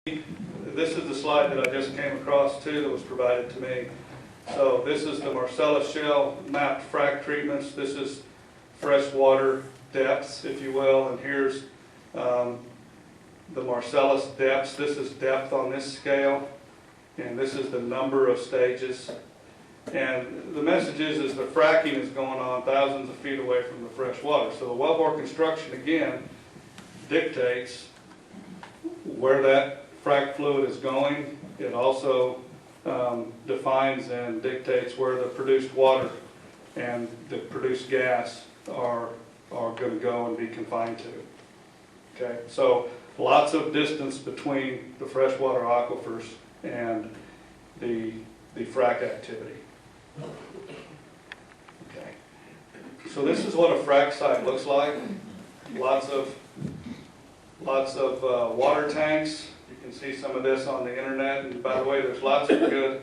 This is the slide that I just came across too that was provided to me. So this is the Marcellus Shale mapped frac treatments. This is freshwater depths, if you will, and here's the Marcellus depths. This is depth on this scale, and this is the number of stages. And the message is the fracking is going on thousands of feet away from the fresh water. So the wellbore construction, again, dictates where that frac fluid is going. It also defines and dictates where the produced water and the produced gas are going to go and be confined to. Okay, so lots of distance between the freshwater aquifers and the frac activity. Okay, so this is what a frac site looks like. Lots of water tanks. You can see some of this on the internet, and by the way, there's lots of good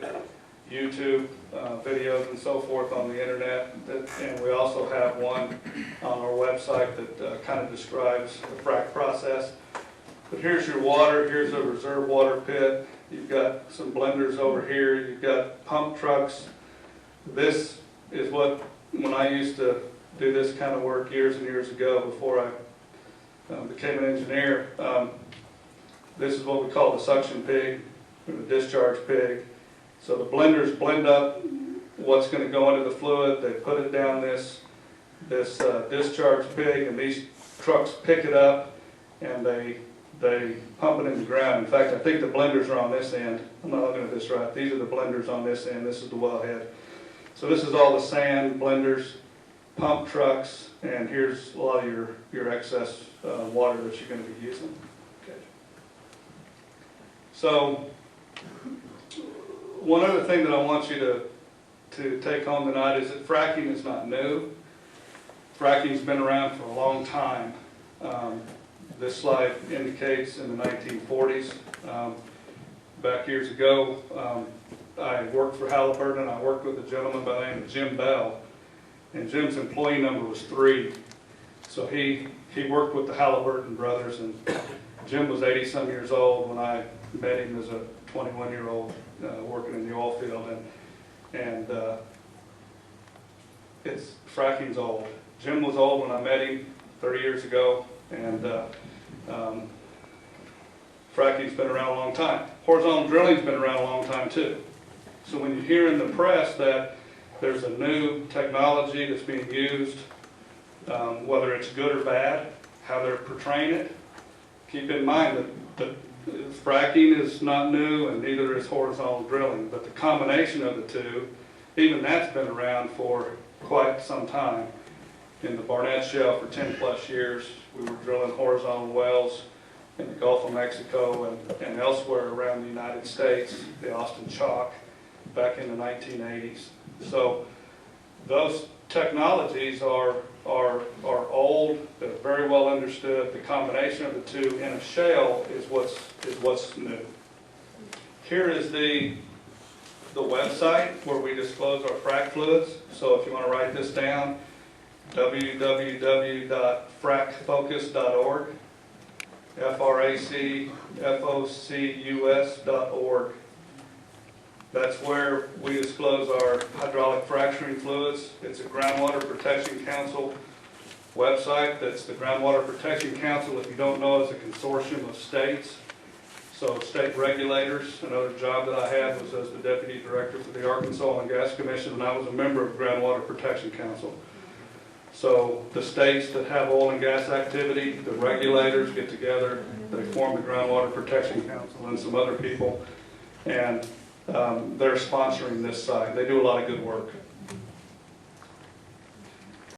YouTube videos and so forth on the internet, and we also have one on our website that kind of describes the frac process. But here's your water, here's a reserve water pit, you've got some blenders over here, you've got pump trucks. This is what, when I used to do this kind of work years and years ago before I became an engineer, this is what we call the suction pig, or the discharge pig. So the blenders blend up what's going to go into the fluid, they put it down this discharge pig, and these trucks pick it up and they pump it in the ground. In fact, I think the blenders are on this end. I'm not looking at this right. These are the blenders on this end. This is the wellhead. So this is all the sand, blenders, pump trucks, and here's a lot of your excess water that you're going to be using. Okay. So one other thing that I want you to take home tonight is that fracking is not new. Fracking's been around for a long time. This slide indicates in the 1940s. Back years ago, I worked for Halliburton, and I worked with a gentleman by the name of Jim Bell. And Jim's employee number was 3. So he worked with the Halliburton brothers, and Jim was 80-some years old when I met him as a 21-year-old working in the oil field. And fracking's old. Jim was old when I met him 30 years ago, and fracking's been around a long time. Horizontal drilling's been around a long time too. So when you hear in the press that there's a new technology that's being used, whether it's good or bad, how they're portraying it, keep in mind that fracking is not new and neither is horizontal drilling, but the combination of the two, even that's been around for quite some time. In the Barnett Shale for 10+ years, we were drilling horizontal wells in the Gulf of Mexico and elsewhere around the United States, the Austin Chalk, back in the 1980s. So those technologies are old, they're very well understood. The combination of the two in a shale is what's new. Here is the website where we disclose our frac fluids. So if you want to write this down, www.fracfocus.org, fracfocus.org. That's where we disclose our hydraulic fracturing fluids. It's a Groundwater Protection Council website. That's the Groundwater Protection Council, if you don't know, is a consortium of states. So state regulators. Another job that I had was as the Deputy Director for the Arkansas Oil and Gas Commission, and I was a member of Groundwater Protection Council. So the states that have oil and gas activity, the regulators get together, they form the Groundwater Protection Council and some other people, and they're sponsoring this site. They do a lot of good work.